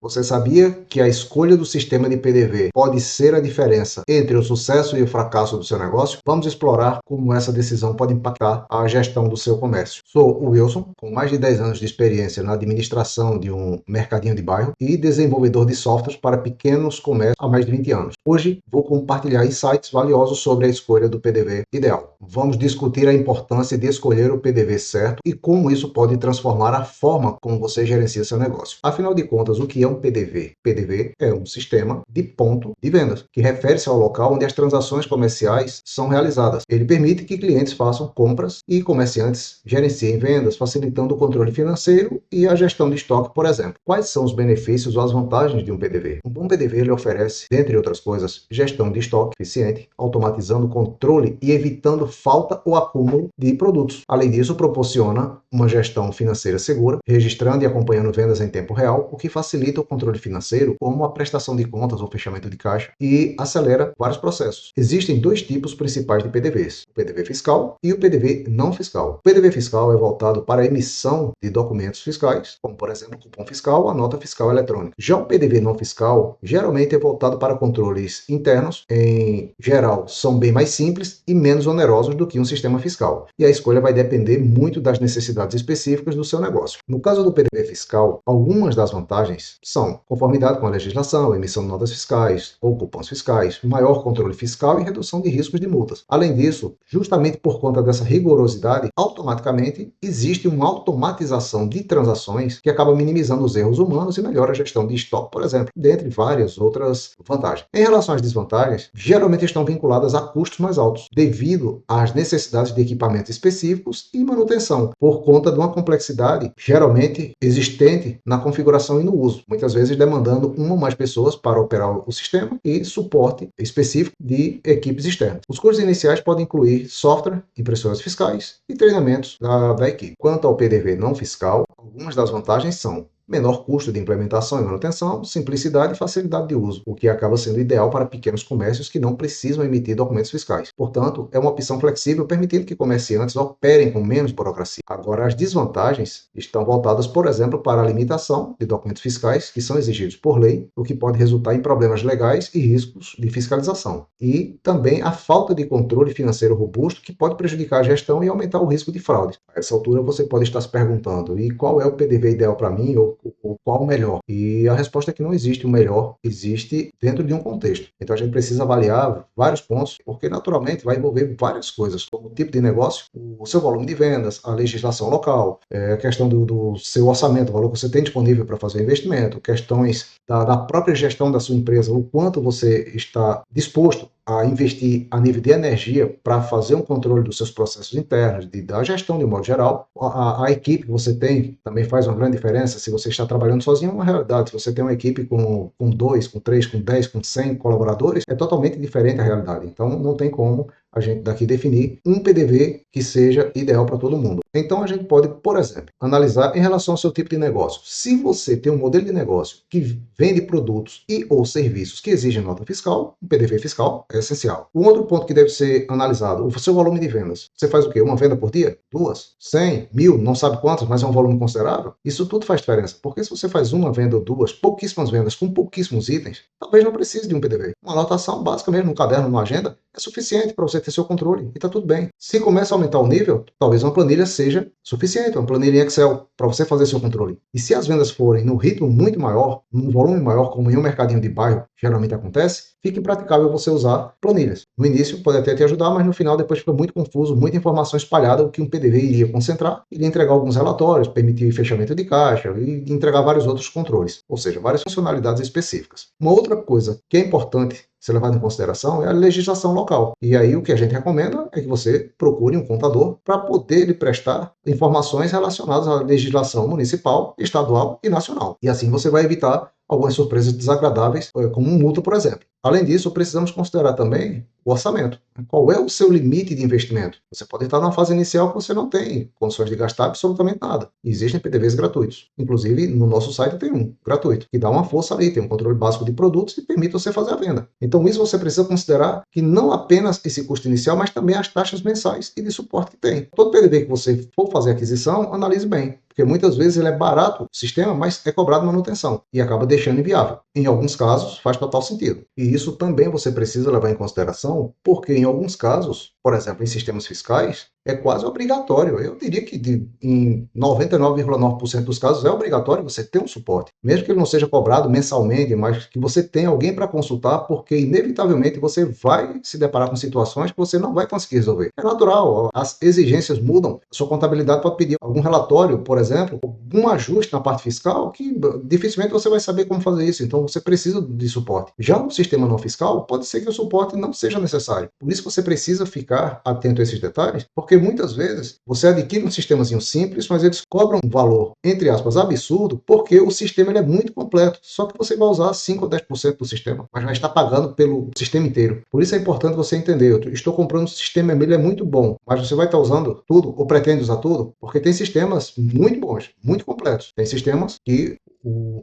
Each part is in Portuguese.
Você sabia que a escolha do sistema de PDV pode ser a diferença entre o sucesso e o fracasso do seu negócio? Vamos explorar como essa decisão pode impactar a gestão do seu comércio. Sou o Wilson, com mais de 10 anos de experiência na administração de um mercadinho de bairro e desenvolvedor de softwares para pequenos comércios há mais de 20 anos. Hoje vou compartilhar insights valiosos sobre a escolha do PDV ideal. Vamos discutir a importância de escolher o PDV certo e como isso pode transformar a forma como você gerencia seu negócio. Afinal de contas, o que é um PDV? PDV é um sistema de ponto de vendas, que refere-se ao local onde as transações comerciais são realizadas. Ele permite que clientes façam compras e comerciantes gerenciem vendas, facilitando o controle financeiro e a gestão de estoque, por exemplo. Quais são os benefícios ou as vantagens de um PDV? Um bom PDV ele oferece, dentre outras coisas, gestão de estoque eficiente, automatizando o controle e evitando falta ou acúmulo de produtos. Além disso, proporciona uma gestão financeira segura, registrando e acompanhando vendas em tempo real, o que facilita o controle financeiro, como a prestação de contas ou fechamento de caixa, e acelera vários processos. Existem dois tipos principais de PDVs, o PDV fiscal e o PDV não fiscal. O PDV fiscal é voltado para a emissão de documentos fiscais, como por exemplo o cupom fiscal ou a nota fiscal eletrônica. Já o PDV não fiscal geralmente é voltado para controles internos, em geral são bem mais simples e menos onerosos do que um sistema fiscal. E a escolha vai depender muito das necessidades específicas do seu negócio. No caso do PDV fiscal, algumas das vantagens são conformidade com a legislação, emissão de notas fiscais ou cupons fiscais, maior controle fiscal e redução de riscos de multas. Além disso, justamente por conta dessa rigorosidade, automaticamente existe uma automatização de transações que acaba minimizando os erros humanos e melhora a gestão de estoque, por exemplo, dentre várias outras vantagens. Em relação às desvantagens, geralmente estão vinculadas a custos mais altos, devido às necessidades de equipamentos específicos e manutenção, por conta de uma complexidade geralmente existente na configuração e no uso, muitas vezes demandando uma ou mais pessoas para operar o sistema e suporte específico de equipes externas. Os custos iniciais podem incluir software, impressoras fiscais e treinamentos da equipe. Quanto ao PDV não fiscal, algumas das vantagens são menor custo de implementação e manutenção, simplicidade e facilidade de uso, o que acaba sendo ideal para pequenos comércios que não precisam emitir documentos fiscais. Portanto, é uma opção flexível, permitindo que comerciantes operem com menos burocracia. Agora, as desvantagens estão voltadas, por exemplo, para a limitação de documentos fiscais que são exigidos por lei, o que pode resultar em problemas legais e riscos de fiscalização. E também a falta de controle financeiro robusto, que pode prejudicar a gestão e aumentar o risco de fraude. A essa altura, você pode estar se perguntando, e qual é o PDV ideal para mim, ou qual o melhor? E a resposta é que não existe o melhor, existe dentro de um contexto. Então a gente precisa avaliar vários pontos, porque naturalmente vai envolver várias coisas, como o tipo de negócio, o seu volume de vendas, a legislação local, a questão do seu orçamento, o valor que você tem disponível para fazer o investimento, questões da própria gestão da sua empresa, o quanto você está disposto a investir a nível de energia para fazer um controle dos seus processos internos, da gestão de um modo geral. A equipe que você tem também faz uma grande diferença. Se você está trabalhando sozinho, é uma realidade. Se você tem uma equipe com 2, com 3, com 10, com 100 colaboradores, é totalmente diferente a realidade. Então, não tem como a gente daqui definir um PDV que seja ideal para todo mundo. Então, a gente pode, por exemplo, analisar em relação ao seu tipo de negócio. Se você tem um modelo de negócio que vende produtos e ou serviços que exigem nota fiscal, um PDV fiscal é essencial. Um outro ponto que deve ser analisado, o seu volume de vendas. Você faz o quê? Uma venda por dia? 2? 100? 1000? Não sabe quantas, mas é um volume considerável? Isso tudo faz diferença, porque se você faz uma venda ou duas, pouquíssimas vendas com pouquíssimos itens, talvez não precise de um PDV. Uma anotação básica mesmo, no caderno, numa agenda, é suficiente para você ter seu controle e está tudo bem. Se começa a aumentar o nível, talvez uma planilha seja suficiente, uma planilha em Excel para você fazer seu controle. E se as vendas forem num ritmo muito maior, num volume maior, como em um mercadinho de bairro geralmente acontece, fica impraticável você usar planilhas. No início pode até te ajudar, mas no final depois fica muito confuso, muita informação espalhada, o que um PDV iria concentrar, iria entregar alguns relatórios, permitir fechamento de caixa e entregar vários outros controles, ou seja, várias funcionalidades específicas. Uma outra coisa que é importante ser levado em consideração é a legislação local. E aí o que a gente recomenda é que você procure um contador para poder lhe prestar informações relacionadas à legislação municipal, estadual e nacional. E assim você vai evitar algumas surpresas desagradáveis, como multa, por exemplo. Além disso, precisamos considerar também o orçamento. Qual é o seu limite de investimento? Você pode estar numa fase inicial que você não tem condições de gastar absolutamente nada. Existem PDVs gratuitos. Inclusive, no nosso site tem um gratuito, que dá uma força ali, tem um controle básico de produtos e permite você fazer a venda. Então, isso você precisa considerar que não apenas esse custo inicial, mas também as taxas mensais e de suporte que tem. Todo PDV que você for fazer aquisição, analise bem. porque muitas vezes ele é barato, o sistema, mas é cobrado manutenção e acaba deixando inviável. Em alguns casos, faz total sentido. E isso também você precisa levar em consideração, porque em alguns casos, por exemplo, em sistemas fiscais, é quase obrigatório. Eu diria que em 99,9% dos casos é obrigatório você ter um suporte. Mesmo que ele não seja cobrado mensalmente, mas que você tenha alguém para consultar, porque inevitavelmente você vai se deparar com situações que você não vai conseguir resolver. É natural, as exigências mudam. A sua contabilidade pode pedir algum relatório, por exemplo, algum ajuste na parte fiscal, que dificilmente você vai saber como fazer isso. Então você precisa de suporte. Já no sistema não fiscal, pode ser que o suporte não seja necessário. Por isso você precisa ficar atento a esses detalhes, porque muitas vezes você adquire um sistemazinho simples, mas eles cobram um valor, entre aspas, absurdo, porque o sistema ele é muito completo. Só que você vai usar 5 ou 10% do sistema, mas vai estar pagando pelo sistema inteiro. Por isso é importante você entender, eu estou comprando um sistema, ele é muito bom, mas você vai estar usando tudo ou pretende usar tudo? Porque tem sistemas muito bons, muito completos. Tem sistemas que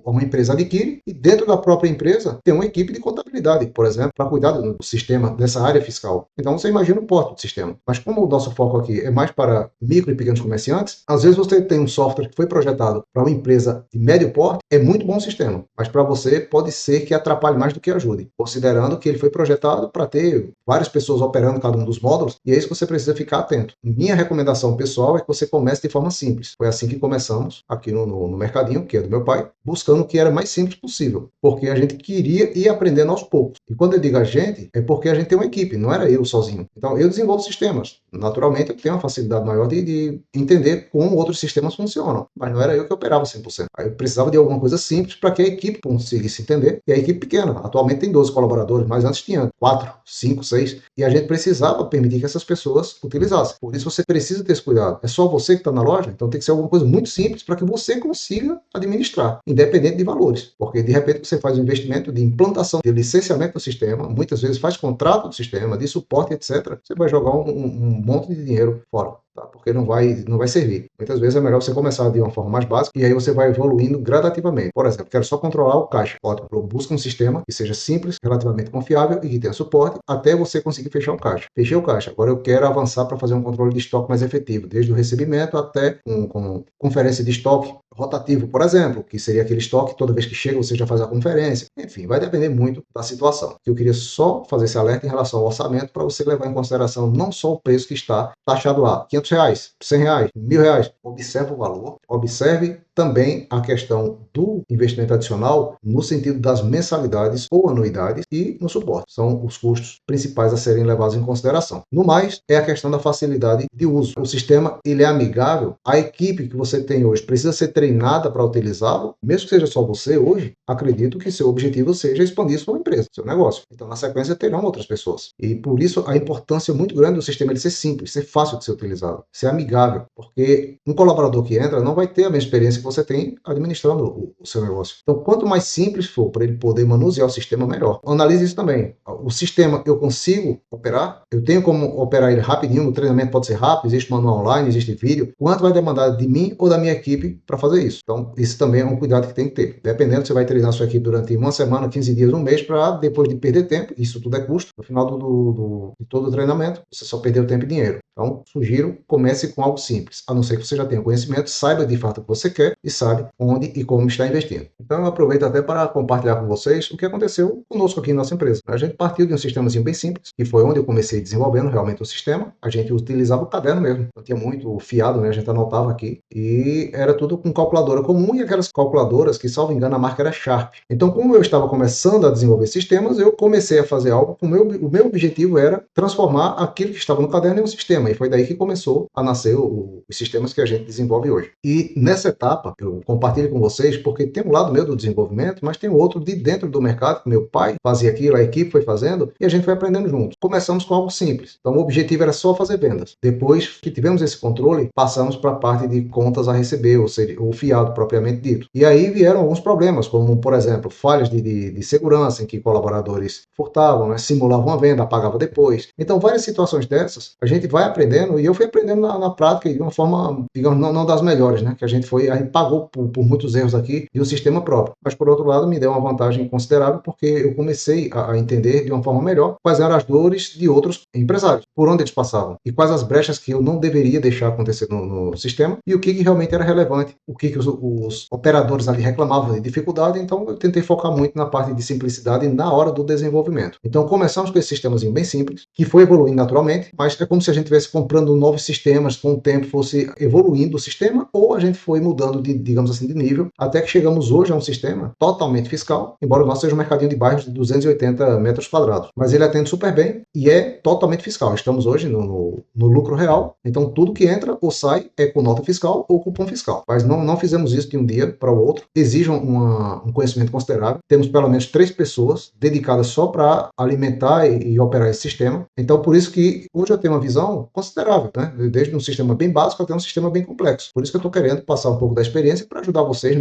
uma empresa adquire e dentro da própria empresa tem uma equipe de contabilidade, por exemplo, para cuidar do sistema dessa área fiscal. Então você imagina o porte do sistema. Mas como o nosso foco aqui é mais para micro e pequenos comerciantes, às vezes você tem um software que foi projetado para uma empresa de médio porte, é muito bom o sistema, mas para você pode ser que atrapalhe mais do que ajude, considerando que ele foi projetado para ter várias pessoas operando cada um dos módulos, e é isso que você precisa ficar atento. Minha recomendação pessoal é que você comece de forma simples. Foi assim que começamos aqui no Mercadinho, que é do meu pai, buscando o que era mais simples possível, porque a gente queria ir aprendendo aos poucos. E quando eu digo a gente, é porque a gente tem uma equipe, não era eu sozinho. Então, eu desenvolvo sistemas. Naturalmente, eu tenho uma facilidade maior de entender como outros sistemas funcionam, mas não era eu que operava 100%. Aí eu precisava de alguma coisa simples para que a equipe conseguisse entender, e a equipe pequena. Atualmente tem 12 colaboradores, mas antes tinha 4, 5, 6, e a gente precisava permitir que essas pessoas utilizassem. Por isso você precisa ter esse cuidado. É só você que está na loja, então tem que ser alguma coisa muito simples para que você consiga administrar, independente de valores. Porque de repente você faz um investimento de implantação, de licenciamento do sistema, muitas vezes faz contrato do sistema, de suporte, etc. Você vai jogar um monte de dinheiro fora. Tá? Porque não vai servir. Muitas vezes é melhor você começar de uma forma mais básica e aí você vai evoluindo gradativamente. Por exemplo, quero só controlar o caixa. Ótimo, busca um sistema que seja simples, relativamente confiável e que tenha suporte até você conseguir fechar o caixa. Fechei o caixa, agora eu quero avançar para fazer um controle de estoque mais efetivo, desde o recebimento até com conferência de estoque rotativo, por exemplo, que seria aquele estoque, toda vez que chega você já faz a conferência. Enfim, vai depender muito da situação. Eu queria só fazer esse alerta em relação ao orçamento para você levar em consideração não só o preço que está taxado lá, R$ 500, R$ 100, R$ 1.000. Observe o valor, observe também a questão do investimento adicional no sentido das mensalidades ou anuidades e no suporte. São os custos principais a serem levados em consideração. No mais, é a questão da facilidade de uso. O sistema ele é amigável, a equipe que você tem hoje precisa ser treinada para utilizá-lo, mesmo que seja só você hoje, acredito que seu objetivo seja expandir sua empresa, seu negócio. Então, na sequência, terão outras pessoas. E por isso, a importância muito grande do sistema ele ser simples, ser fácil de ser utilizado, ser amigável, porque um colaborador que entra não vai ter a mesma experiência que você tem administrando o seu negócio. Então, quanto mais simples for para ele poder manusear o sistema, melhor. Analise isso também. O sistema eu consigo operar? Eu tenho como operar ele rapidinho, o treinamento pode ser rápido, existe manual online, existe vídeo. Quanto vai demandar de mim ou da minha equipe para fazer isso? Então, isso também é um cuidado que tem que ter. Dependendo, você vai treinar a sua equipe durante uma semana, 15 dias, um mês, para depois de perder tempo, isso tudo é custo, no final de todo o treinamento, você só perdeu tempo e dinheiro. Então, sugiro, comece com algo simples, a não ser que você já tenha conhecimento, saiba de fato o que você quer e sabe onde e como está investindo. Então, eu aproveito até para compartilhar com vocês o que aconteceu conosco aqui em nossa empresa. A gente partiu de um sistemazinho bem simples, que foi onde eu comecei desenvolvendo realmente o sistema. A gente utilizava o caderno mesmo. Eu tinha muito fiado, né? A gente anotava aqui e era tudo com calculadora comum e aquelas calculadoras que, salvo engano, a marca era Sharp. Então, como eu estava começando a desenvolver sistemas, eu comecei a fazer algo que o meu objetivo era transformar aquilo que estava no caderno em um sistema. E foi daí que começou a nascer os sistemas que a gente desenvolve hoje. E nessa etapa, eu compartilho com vocês, porque tem um lado meu do desenvolvimento, mas tem outro de dentro do mercado, que meu pai fazia aquilo, a equipe foi fazendo, e a gente foi aprendendo juntos. Começamos com algo simples. Então, o objetivo era só fazer vendas. Depois que tivemos esse controle, passamos para a parte de contas a receber, ou seja, o fiado propriamente dito. E aí vieram alguns problemas, como, por exemplo, falhas de segurança, em que colaboradores furtavam, né, simulavam a venda, apagavam depois. Então, várias situações dessas, a gente vai aprendendo, e eu fui aprendendo na prática, e de uma forma, digamos, não das melhores, né, que a gente foi pagou por muitos erros aqui de um sistema próprio. Mas, por outro lado, me deu uma vantagem considerável porque eu comecei a entender de uma forma melhor quais eram as dores de outros empresários, por onde eles passavam e quais as brechas que eu não deveria deixar acontecer no sistema e o que realmente era relevante, o que os operadores ali reclamavam de dificuldade. Então, eu tentei focar muito na parte de simplicidade na hora do desenvolvimento. Então, começamos com esse sistemazinho bem simples, que foi evoluindo naturalmente, mas é como se a gente estivesse comprando novos sistemas, com o tempo fosse evoluindo o sistema, ou a gente foi mudando de, digamos assim, de nível, até que chegamos hoje a um sistema totalmente fiscal, embora o nosso seja um mercadinho de bairros de 280 metros quadrados. Mas ele atende super bem e é totalmente fiscal. Estamos hoje no lucro real, então tudo que entra ou sai é com nota fiscal ou cupom fiscal. Mas não fizemos isso de um dia para o outro, exijam um conhecimento considerável. Temos pelo menos 3 pessoas dedicadas só para alimentar e operar esse sistema. Então, por isso que hoje eu tenho uma visão considerável, né? Desde um sistema bem básico até um sistema bem complexo. Por isso que eu estou querendo passar um pouco da experiência para ajudar vocês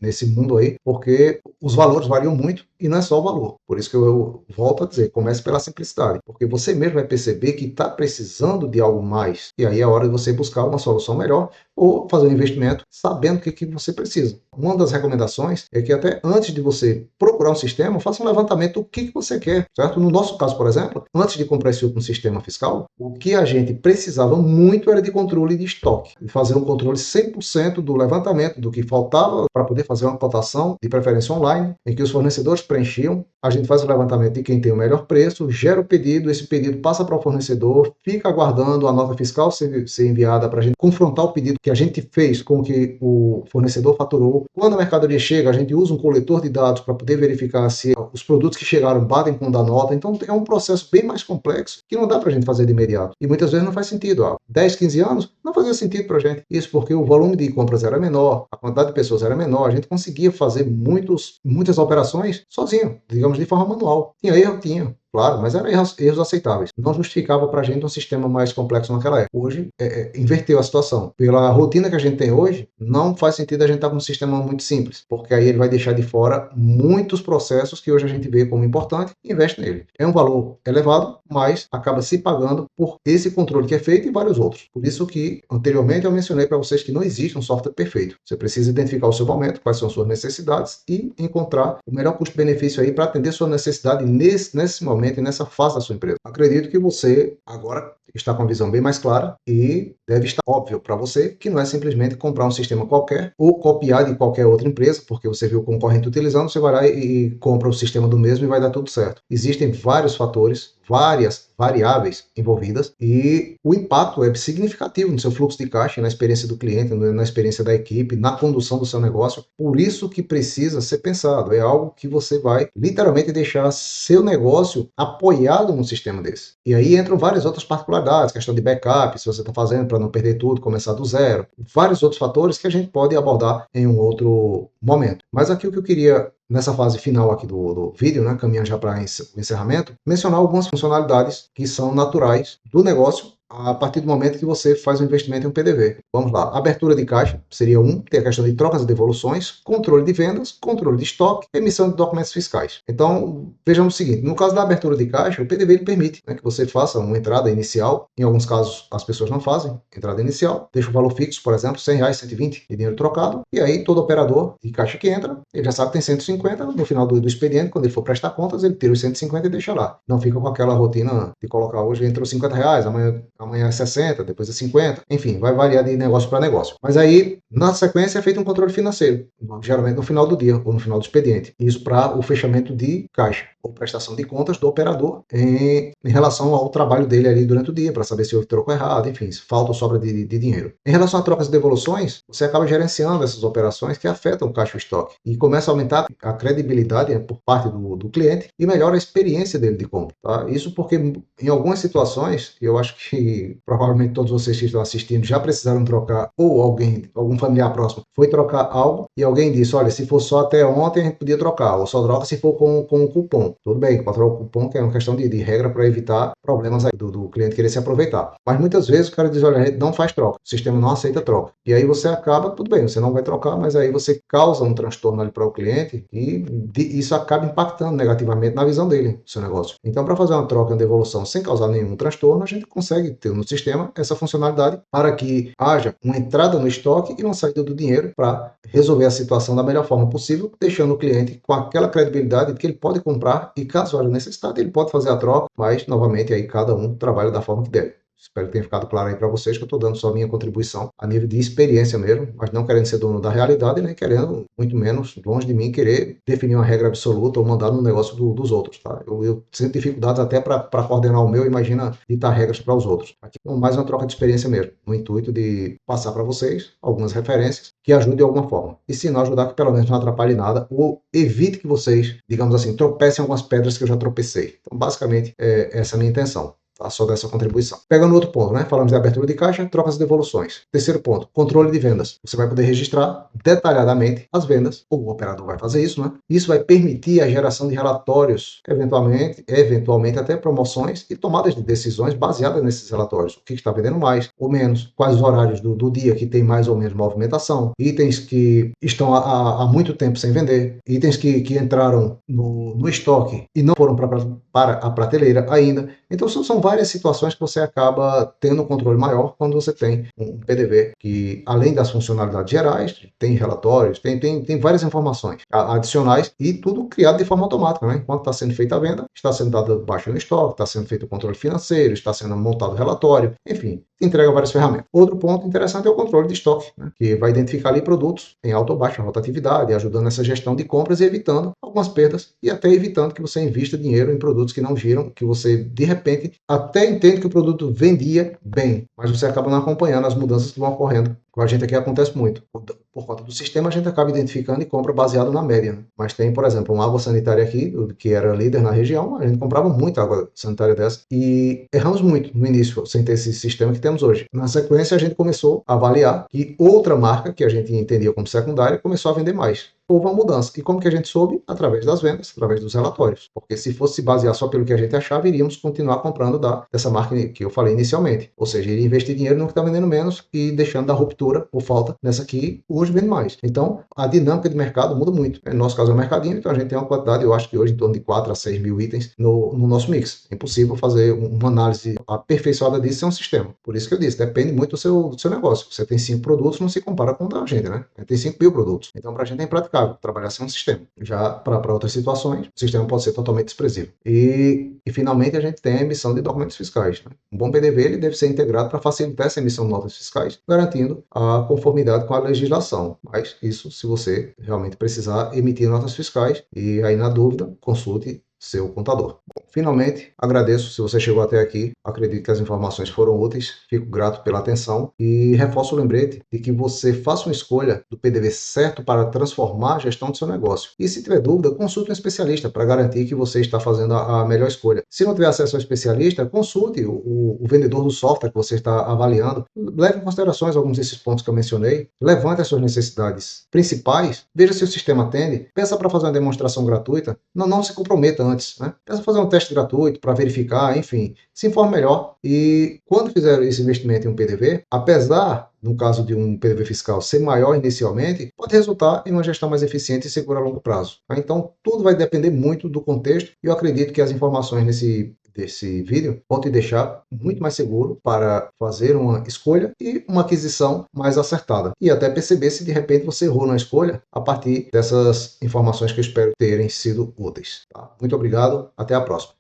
nesse mundo aí, porque os valores variam muito e não é só o valor. Por isso que eu volto a dizer, comece pela simplicidade, porque você mesmo vai perceber que está precisando de algo mais. E aí é hora de você buscar uma solução melhor ou fazer um investimento sabendo o que você precisa. Uma das recomendações é que até antes de você procurar um sistema, faça um levantamento do que você quer, certo? No nosso caso, por exemplo, antes de comprar esse último sistema fiscal, o que a gente precisava muito era de controle de estoque, de fazer um controle 100% do levantamento do que faltava para poder fazer uma cotação, de preferência online, em que os fornecedores preenchiam, a gente faz o levantamento de quem tem o melhor preço, gera o pedido, esse pedido passa para o fornecedor, fica aguardando a nota fiscal ser enviada para a gente confrontar o pedido que a gente fez com o que o fornecedor faturou. Quando a mercadoria chega, a gente usa um coletor de dados para poder verificar se os produtos que chegaram batem com o da nota. Então é um processo bem mais complexo que não dá para a gente fazer de imediato. E muitas vezes não faz sentido. Há 10, 15 anos não fazia sentido para a gente. Isso porque o volume de compras era menor, a quantidade de pessoas era menor, a gente conseguia fazer muitas operações sozinho, digamos de forma manual. Tinha erro? Tinha. Claro, mas eram erros aceitáveis. Não justificava para a gente um sistema mais complexo naquela época. Hoje, inverteu a situação. Pela rotina que a gente tem hoje, não faz sentido a gente estar com um sistema muito simples, porque aí ele vai deixar de fora muitos processos que hoje a gente vê como importante e investe nele. É um valor elevado, mas acaba se pagando por esse controle que é feito e vários outros. Por isso que, anteriormente, eu mencionei para vocês que não existe um software perfeito. Você precisa identificar o seu momento, quais são as suas necessidades e encontrar o melhor custo-benefício aí para atender sua necessidade nesse momento e nessa fase da sua empresa. Acredito que você agora está com a visão bem mais clara e deve estar óbvio para você que não é simplesmente comprar um sistema qualquer ou copiar de qualquer outra empresa, porque você viu o concorrente utilizando, você vai lá e compra o sistema do mesmo e vai dar tudo certo. Existem vários fatores, várias variáveis envolvidas e o impacto é significativo no seu fluxo de caixa, na experiência do cliente, na experiência da equipe, na condução do seu negócio. Por isso que precisa ser pensado. É algo que você vai literalmente deixar seu negócio apoiado num sistema desse. E aí entram várias outras particularidades, questão de backup, se você está fazendo para não perder tudo, começar do zero, vários outros fatores que a gente pode abordar em um outro momento. Mas aqui o que eu queria nessa fase final aqui do vídeo, né, caminhando já para o encerramento, mencionar algumas funcionalidades que são naturais do negócio a partir do momento que você faz um investimento em um PDV. Vamos lá, abertura de caixa seria tem a questão de trocas e devoluções, controle de vendas, controle de estoque, emissão de documentos fiscais. Então, vejamos o seguinte, no caso da abertura de caixa, o PDV ele permite, né, que você faça uma entrada inicial, em alguns casos as pessoas não fazem entrada inicial, deixa o valor fixo, por exemplo, R$100, 120 de dinheiro trocado, e aí todo operador de caixa que entra, ele já sabe que tem 150, no final do expediente, quando ele for prestar contas, ele tira os 150 e deixa lá. Não fica com aquela rotina de colocar hoje entrou R$50, amanhã é 60, depois é 50, enfim, vai variar de negócio para negócio. Mas aí, na sequência, é feito um controle financeiro, geralmente no final do dia ou no final do expediente. Isso para o fechamento de caixa ou prestação de contas do operador em relação ao trabalho dele ali durante o dia, para saber se houve troco errado, enfim, se falta ou sobra de dinheiro. Em relação a trocas e devoluções, você acaba gerenciando essas operações que afetam o caixa e o estoque e começa a aumentar a credibilidade por parte do cliente e melhora a experiência dele de compra. Tá? Isso porque em algumas situações, eu acho que provavelmente todos vocês que estão assistindo já precisaram trocar, ou algum familiar próximo foi trocar algo e alguém disse, olha, se for só até ontem a gente podia trocar, ou só troca se for com o cupom. Tudo bem, pode trocar o cupom, que é uma questão de regra para evitar problemas aí do cliente querer se aproveitar. Mas muitas vezes o cara diz, olha, a gente não faz troca, o sistema não aceita troca. E aí você acaba, tudo bem, você não vai trocar, mas aí você causa um transtorno ali para o cliente e isso acaba impactando negativamente na visão dele, do seu negócio. Então, para fazer uma troca e uma devolução sem causar nenhum transtorno, a gente consegue ter no sistema essa funcionalidade para que haja uma entrada no estoque e uma saída do dinheiro para resolver a situação da melhor forma possível, deixando o cliente com aquela credibilidade de que ele pode comprar e, caso haja necessidade, ele pode fazer a troca, mas, novamente, aí cada um trabalha da forma que deve. Espero que tenha ficado claro aí para vocês que eu estou dando só a minha contribuição a nível de experiência mesmo, mas não querendo ser dono da realidade, nem querendo, muito menos, longe de mim, querer definir uma regra absoluta ou mandar no negócio dos outros, tá? Eu sinto dificuldades até para coordenar o meu, imagina ditar regras para os outros. Aqui é mais uma troca de experiência mesmo, no intuito de passar para vocês algumas referências que ajudem de alguma forma. E se não ajudar, que pelo menos não atrapalhe nada ou evite que vocês, digamos assim, tropecem em algumas pedras que eu já tropecei. Então, basicamente, essa é a minha intenção. Tá? Só dessa contribuição. Pegando outro ponto, né? Falamos de abertura de caixa, trocas e devoluções. Terceiro ponto, controle de vendas. Você vai poder registrar detalhadamente as vendas, ou o operador vai fazer isso, né? Isso vai permitir a geração de relatórios, eventualmente até promoções e tomadas de decisões baseadas nesses relatórios. O que está vendendo mais ou menos, quais os horários do dia que tem mais ou menos movimentação, itens que estão há muito tempo sem vender, itens que entraram no estoque e não foram para a prateleira ainda. Então, são várias situações que você acaba tendo um controle maior quando você tem um PDV que, além das funcionalidades gerais, tem relatórios, tem várias informações adicionais e tudo criado de forma automática, né? Enquanto está sendo feita a venda, está sendo dado baixa no estoque, está sendo feito o controle financeiro, está sendo montado o relatório, enfim, entrega várias ferramentas. Outro ponto interessante é o controle de estoque, né? Que vai identificar ali produtos em alta ou baixa rotatividade, ajudando nessa gestão de compras e evitando algumas perdas e até evitando que você invista dinheiro em produtos que não giram, que você, de repente, até entende que o produto vendia bem, mas você acaba não acompanhando as mudanças que vão ocorrendo. Com a gente aqui acontece muito. Por conta do sistema, a gente acaba identificando e compra baseado na média. Né? Mas tem, por exemplo, uma água sanitária aqui, que era líder na região, a gente comprava muita água sanitária dessa e erramos muito no início, sem ter esse sistema que temos hoje. Na sequência, a gente começou a avaliar que outra marca, que a gente entendia como secundária, começou a vender mais. Houve uma mudança. E como que a gente soube? Através das vendas, através dos relatórios. Porque se fosse se basear só pelo que a gente achava, iríamos continuar comprando dessa marca que eu falei inicialmente. Ou seja, iria investir dinheiro no que está vendendo menos e deixando da ruptura ou falta nessa que hoje vende mais. Então, a dinâmica de mercado muda muito. No nosso caso é o mercadinho, então a gente tem uma quantidade, eu acho que hoje em torno de 4 a 6 mil itens no nosso mix. É impossível fazer uma análise aperfeiçoada disso sem um sistema. Por isso que eu disse, depende muito do seu negócio. Você tem 5 produtos, não se compara com o da gente, né? Tem 5 mil produtos. Então, para a gente é impraticável trabalhar sem um sistema. Já para outras situações, o sistema pode ser totalmente desprezível. E finalmente a gente tem a emissão de documentos fiscais. Né? Um bom PDV ele deve ser integrado para facilitar essa emissão de notas fiscais, garantindo a conformidade com a legislação. Mas isso se você realmente precisar emitir notas fiscais e aí na dúvida, consulte seu contador. Bom, finalmente, agradeço se você chegou até aqui. Acredito que as informações foram úteis. Fico grato pela atenção e reforço o lembrete de que você faça uma escolha do PDV certo para transformar a gestão do seu negócio. E se tiver dúvida, consulte um especialista para garantir que você está fazendo a melhor escolha. Se não tiver acesso ao especialista, consulte o vendedor do software que você está avaliando. Leve em considerações alguns desses pontos que eu mencionei. Levante as suas necessidades principais. Veja se o sistema atende. Peça para fazer uma demonstração gratuita. Não se comprometa antes, né? Peça fazer um teste gratuito para verificar, enfim, se informe melhor. E quando fizer esse investimento em um PDV, apesar, no caso de um PDV fiscal, ser maior inicialmente, pode resultar em uma gestão mais eficiente e segura a longo prazo. Tá? Então, tudo vai depender muito do contexto e eu acredito que as informações desse vídeo vão te deixar muito mais seguro para fazer uma escolha e uma aquisição mais acertada. E até perceber se de repente você errou na escolha a partir dessas informações que eu espero terem sido úteis. Tá? Muito obrigado, até a próxima.